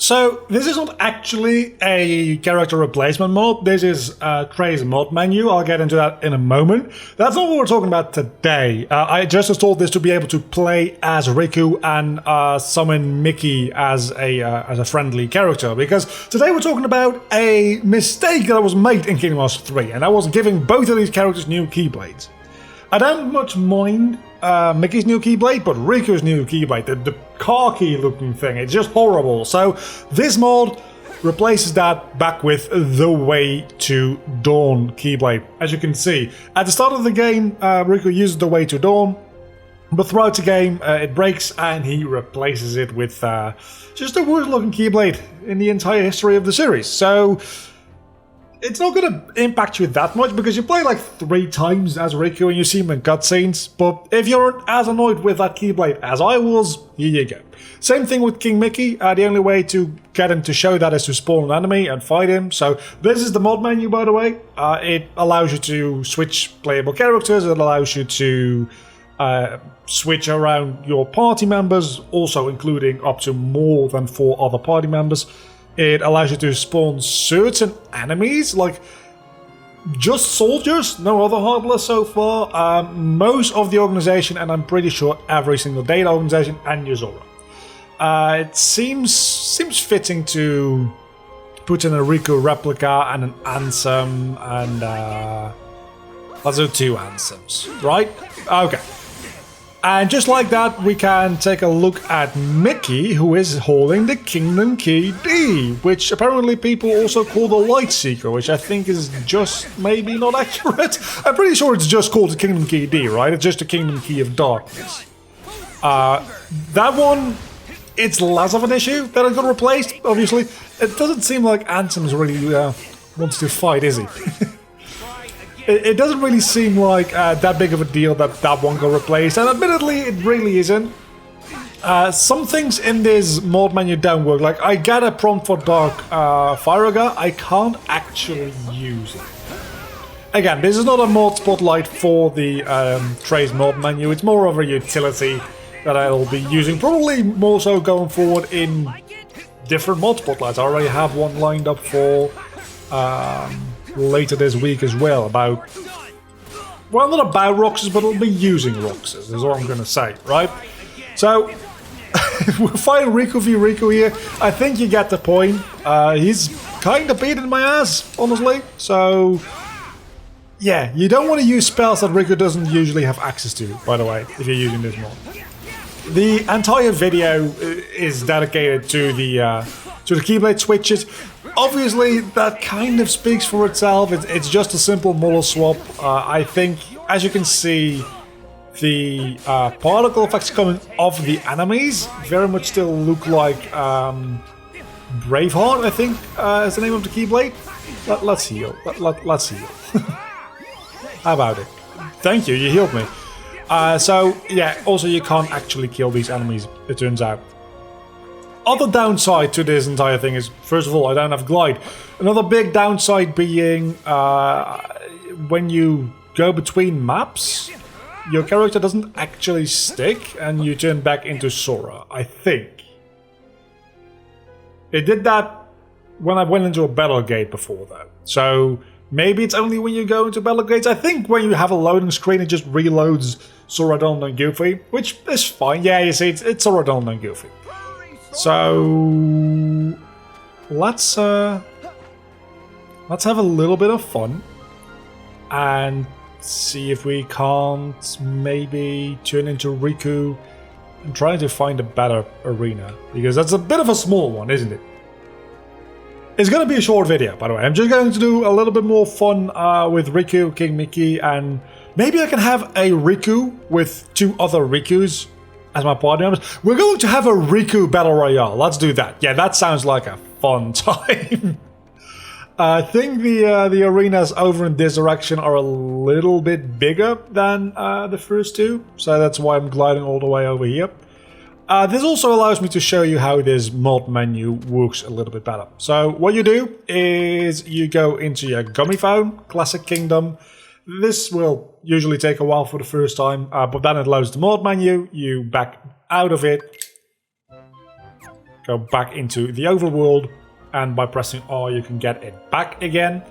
So this is not actually a character replacement mod. This is Trey's mod menu. I'll get into that in a moment. That's not what we're talking about today. I just installed this to be able to play as Riku and summon Mickey as a friendly character. Because today we're talking about a mistake that was made in Kingdom Hearts 3, and that was giving both of these characters new keyblades. I don't much mind Mickey's new keyblade, but Riku's new keyblade, the khaki looking thing, it's just horrible. So this mod replaces that back with the Way to Dawn keyblade. As you can see, at the start of the game, Riku uses the Way to Dawn, but throughout the game it breaks and he replaces it with just the worst looking keyblade in the entire history of the series. So it's not going to impact you that much because you play like 3 times as Riku and you see him in cutscenes, but if you're as annoyed with that keyblade as I was, here you go. Same thing with King Mickey. The only way to get him to show that is to spawn an enemy and fight him. So this is the mod menu, by the way. It allows you to switch playable characters. It allows you to switch around your party members, also including up to more than 4 other party members. It allows you to spawn certain enemies, like just soldiers, no other hardware so far. Most of the organization, and I'm pretty sure every single data organization, and Yuzora. It seems fitting to put in a Riku replica and an Ansem, and let's do 2 Ansems, right? Okay. And just like that, we can take a look at Mickey, who is holding the Kingdom Key D, which apparently people also call the Light Seeker, which I think is just maybe not accurate. I'm pretty sure it's just called the Kingdom Key D, right? It's just the Kingdom Key of Darkness. That one, it's less of an issue that it got replaced, obviously. It doesn't seem like Ansem's really wants to fight, is he? It doesn't really seem like that big of a deal that one got replaced, and admittedly, it really isn't. Some things in this mod menu don't work. Like, I get a prompt for Dark Firaga, I can't actually use it. Again, this is not a mod spotlight for the Trey's mod menu, it's more of a utility that I'll be using, probably more so going forward in different mod spotlights. I already have one lined up for later this week as well, about, well, not about Roxas, but I'll be using Roxas, is all I'm going to say, right? So, we're fighting Riku v Riku here. I think you get the point. He's kind of beating my ass, honestly. So, yeah, you don't want to use spells that Riku doesn't usually have access to, by the way, if you're using this mod. The entire video is dedicated to the Keyblade switches. Obviously, that kind of speaks for itself. It's just a simple model swap. I think, as you can see, the particle effects coming off the enemies very much still look like Braveheart, I think is the name of the Keyblade. Let's heal. Let's heal. How about it? Thank you, you healed me. So, yeah, also you can't actually kill these enemies, it turns out. Other downside to this entire thing is, first of all, I don't have glide. Another big downside being when you go between maps, your character doesn't actually stick and you turn back into Sora, I think. It did that when I went into a battle gate before, though. So maybe it's only when you go into battle gates. I think when you have a loading screen, it just reloads Sora, Donald, and Goofy, which is fine. Yeah, you see, it's Sora, Donald, and Goofy. So let's have a little bit of fun and see if we can't maybe turn into Riku and try to find a better arena, because that's a bit of a small one, isn't it? It's going to be a short video, by the way. I'm just going to do a little bit more fun with Riku, King Mickey, and maybe I can have a Riku with 2 other Rikus as my party members. We're going to have a Riku Battle Royale. Let's do that. Yeah, that sounds like a fun time. I think the arenas over in this direction are a little bit bigger than the first 2, so that's why I'm gliding all the way over here. This also allows me to show you how this mod menu works a little bit better. So what you do is you go into your Gummy Phone, Classic Kingdom. This will usually take a while for the first time, but then it loads the mod menu, you back out of it, go back into the overworld, and by pressing R you can get it back again.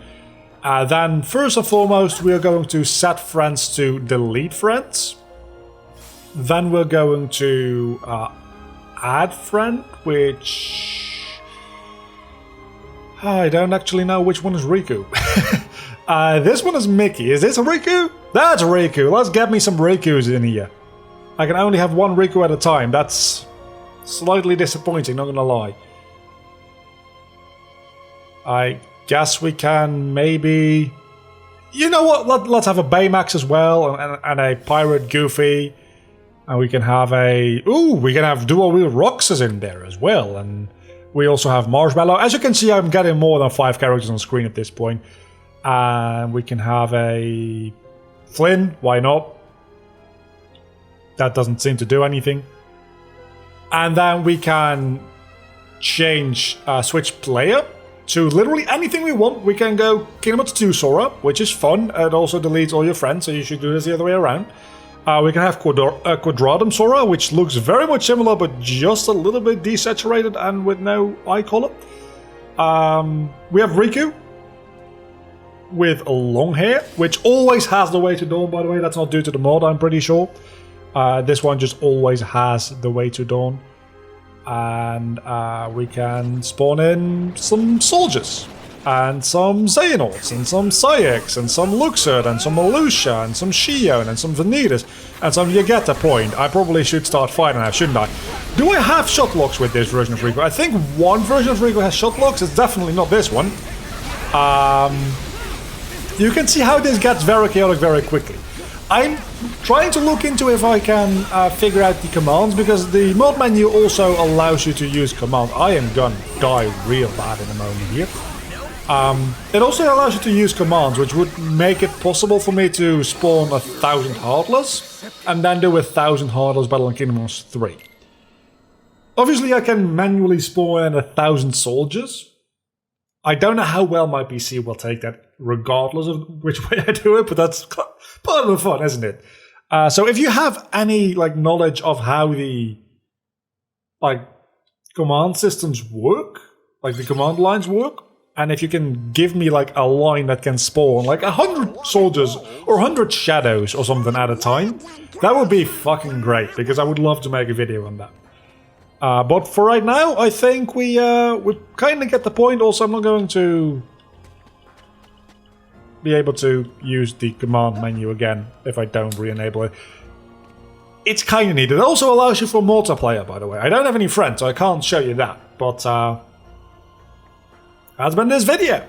Then first and foremost we are going to set friends to delete friends. Then we're going to add friend, which I don't actually know which one is Riku. This one is Mickey. Is this a Riku? That's Riku. Let's get me some Rikus in here. I can only have one Riku at a time. That's slightly disappointing, not gonna lie. I guess we can maybe... You know what? Let's have a Baymax as well, and a Pirate Goofy. And we can have a... Ooh, we can have Dual Wheel Roxas in there as well. And we also have Marshmallow. As you can see, I'm getting more than 5 characters on screen at this point. And we can have a... Flynn, why not? That doesn't seem to do anything. And then we can change, switch player to literally anything we want. We can go Kingdom Hearts 2 Sora, which is fun. It also deletes all your friends, so you should do this the other way around. We can have Quadratum Sora, which looks very much similar, but just a little bit desaturated and with no eye color. We have Riku with long hair, which always has the Way to Dawn, by the way. That's not due to the mod, I'm pretty sure. This one just always has the Way to Dawn. And we can spawn in some soldiers. And some Xehanorts, and some Saiyx, and some Luxord, and some Alusha, and some Shion, and some Vanitas, and some... You get the point. I probably should start fighting now, shouldn't I? Do I have shot locks with this version of Riku? I think one version of Riku has shot locks. It's definitely not this one. You can see how this gets very chaotic very quickly. I'm trying to look into if I can figure out the commands, because the mod menu also allows you to use commands. I am gonna die real bad in a moment here. It also allows you to use commands, which would make it possible for me to spawn 1,000 Heartless, and then do 1,000 Heartless battle in Kingdom Hearts 3. Obviously I can manually spawn in 1,000 soldiers. I don't know how well my PC will take that, regardless of which way I do it, but that's part of the fun, isn't it? So if you have any knowledge of how the command systems work, the command lines work, and if you can give me a line that can spawn 100 soldiers or 100 shadows or something at a time, that would be fucking great, because I would love to make a video on that. But for right now, I think we kind of get the point. Also, I'm not going to be able to use the command menu again if I don't re-enable it. It's kind of neat. It also allows you for multiplayer, by the way. I don't have any friends, so I can't show you that. But that's been this video.